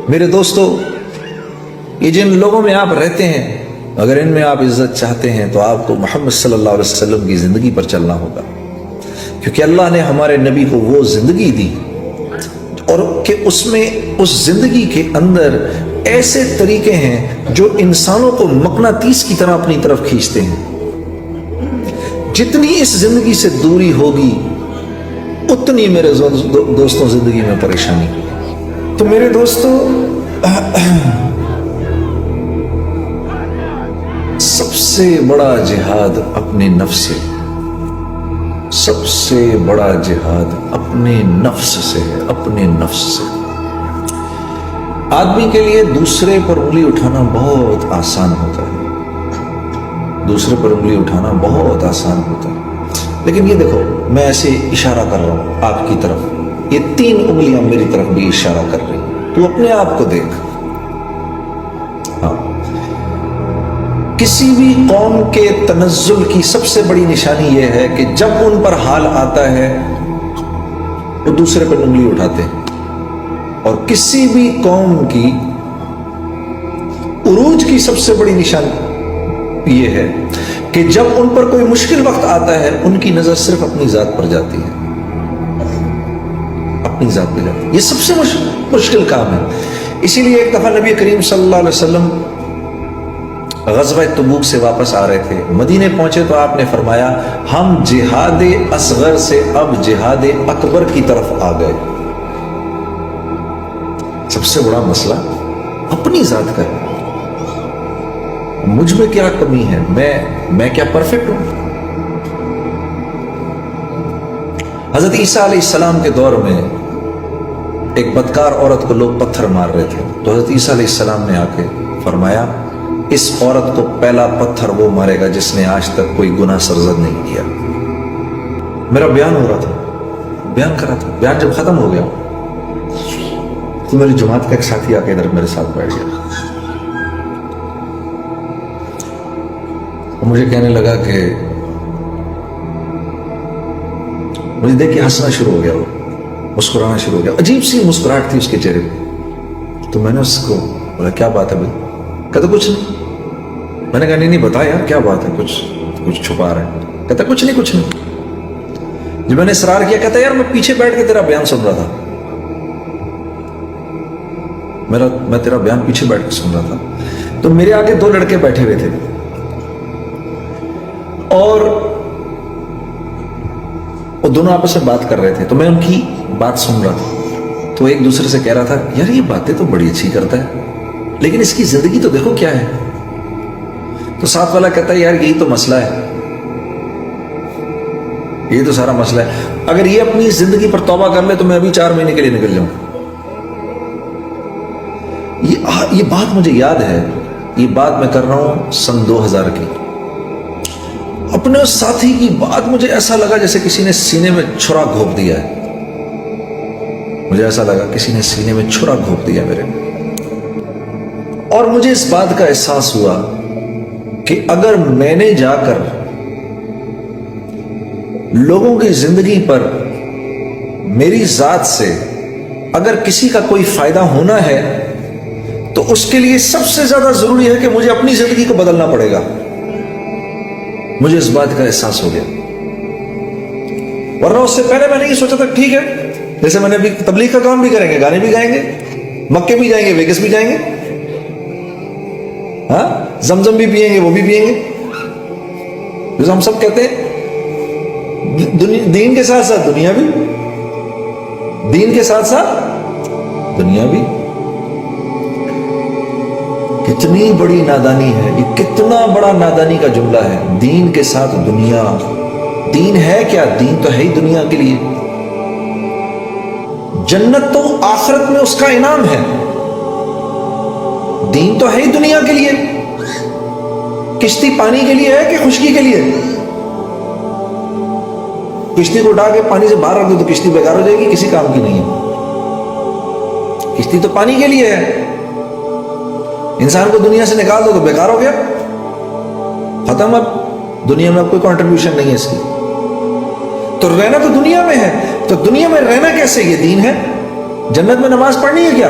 میرے دوستو، یہ جن لوگوں میں آپ رہتے ہیں، اگر ان میں آپ عزت چاہتے ہیں تو آپ کو محمد صلی اللہ علیہ وسلم کی زندگی پر چلنا ہوگا، کیونکہ اللہ نے ہمارے نبی کو وہ زندگی دی اور کہ اس میں اس زندگی کے اندر ایسے طریقے ہیں جو انسانوں کو مقناطیس کی طرح اپنی طرف کھینچتے ہیں۔ جتنی اس زندگی سے دوری ہوگی اتنی میرے دوستوں زندگی میں پریشانی۔ تو میرے دوستوں، سب سے بڑا جہاد اپنے نفس سے، سب سے بڑا جہاد اپنے نفس سے ہے، اپنے نفس سے۔ آدمی کے لیے دوسرے پر انگلی اٹھانا بہت آسان ہوتا ہے، دوسرے پر انگلی اٹھانا بہت آسان ہوتا ہے، لیکن یہ دیکھو، میں ایسے اشارہ کر رہا ہوں آپ کی طرف، یہ 3 انگلیاں میری طرف بھی اشارہ کر رہی ہیں، تو اپنے آپ کو دیکھ۔ ہاں، کسی بھی قوم کے تنزل کی سب سے بڑی نشانی یہ ہے کہ جب ان پر حال آتا ہے وہ دوسرے پر انگلی اٹھاتے ہیں، اور کسی بھی قوم کی عروج کی سب سے بڑی نشانی یہ ہے کہ جب ان پر کوئی مشکل وقت آتا ہے ان کی نظر صرف اپنی ذات پر جاتی ہے، اپنی ذات پہ جاتی ہے۔ یہ سب سے مشکل کام ہے۔ اسی لیے ایک دفعہ نبی کریم صلی اللہ علیہ وسلم غزوہ تبوک سے واپس آ رہے تھے، مدینے پہنچے تو آپ نے فرمایا ہم جہاد اصغر سے اب جہاد اکبر کی طرف آ گئے۔ سب سے بڑا مسئلہ اپنی ذات کا ہے، مجھ میں کیا کمی ہے، میں کیا پرفیکٹ ہوں؟ حضرت عیسیٰ علیہ السلام کے دور میں ایک بدکار عورت کو لوگ پتھر مار رہے تھے، تو حضرت عیسیٰ علیہ السلام نے آ کے فرمایا اس عورت کو پہلا پتھر وہ مارے گا جس نے آج تک کوئی گناہ سرزد نہیں کیا۔ میرا بیان ہو رہا تھا، بیان کر رہا تھا، بیان جب ختم ہو گیا تو میری جماعت کا ایک ساتھی آ کے ادھر میرے ساتھ بیٹھ گیا، اور مجھے کہنے لگا کہ مجھے دیکھ کے ہنسنا شروع ہو گیا، وہ مسکرانا شروع ہو گیا، عجیب سی مسکراہٹ تھی اس کے چہرے پہ۔ تو میں نے اس کو بولا کیا بات ہے بھائی؟ کہتا کچھ نہیں۔ میں نے کہا نہیں بتا یار کیا بات ہے، کچھ چھپا رہا ہے۔ کہتا کچھ نہیں۔ جب میں نے اصرار کیا کہتا یار میں پیچھے بیٹھ کے تیرا بیان سن رہا تھا، میں تیرا بیان پیچھے بیٹھ کے سن رہا تھا۔ تو میرے آگے 2 لڑکے بیٹھے ہوئے تھے اور وہ دونوں آپس میں بات کر رہے تھے، تو میں ان کی بات سن رہا تھا۔ تو ایک دوسرے سے کہہ رہا تھا یار یہ باتیں تو بڑی اچھی کرتا ہے لیکن اس کی زندگی تو دیکھو کیا ہے۔ تو ساتھ والا کہتا ہے یار یہی تو مسئلہ ہے، یہ تو سارا مسئلہ ہے، اگر یہ اپنی زندگی پر توبہ کر لے تو میں ابھی 4 مہینے کے لیے نکل جاؤں۔ یہ بات مجھے یاد ہے، یہ بات میں کر رہا ہوں سن 2000 کی۔ اپنے اس ساتھی کی بات مجھے ایسا لگا جیسے کسی نے سینے میں چھرا گھونپ دیا ہے، مجھے ایسا لگا کسی نے سینے میں چھرا گھونپ دیا میرے، اور مجھے اس بات کا احساس ہوا کہ اگر میں نے جا کر لوگوں کی زندگی پر میری ذات سے اگر کسی کا کوئی فائدہ ہونا ہے تو اس کے لیے سب سے زیادہ ضروری ہے کہ مجھے اپنی زندگی کو بدلنا پڑے گا۔ مجھے اس بات کا احساس ہو گیا، ورنہ اس سے پہلے میں نے یہ سوچا تھا ٹھیک ہے جیسے میں نے ابھی تبلیغ کا کام بھی کریں گے، گانے بھی گائیں گے، مکے بھی جائیں گے، ویگس بھی جائیں گے، ہاں زمزم بھی پیئیں گے، وہ بھی پیئیں گے، جیسے ہم سب کہتے ہیں دین کے ساتھ ساتھ دنیا بھی، دین کے ساتھ ساتھ دنیا بھی۔ کتنی بڑی نادانی ہے یہ، کتنا بڑا نادانی کا جملہ ہے، دین کے ساتھ دنیا۔ دین ہے کیا؟ دین تو ہے ہی دنیا کے لیے، جنت تو آخرت میں اس کا انعام ہے، دین تو ہے ہی دنیا کے لیے۔ کشتی پانی کے لیے ہے کہ خشکی کے لیے؟ کشتی کو اٹھا کے پانی سے باہر رکھ دو تو کشتی بیکار ہو جائے گی، کسی کام کی نہیں ہے۔ کشتی تو پانی کے لیے ہے، انسان کو دنیا سے نکال دو تو بیکار ہو گیا، ختم، اب دنیا میں اب کوئی کنٹریبیوشن نہیں ہے اس کی۔ تو رہنا تو دنیا میں ہے، تو دنیا میں رہنا کیسے؟ یہ دین ہے۔ جنت میں نماز پڑھنی ہے کیا؟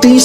30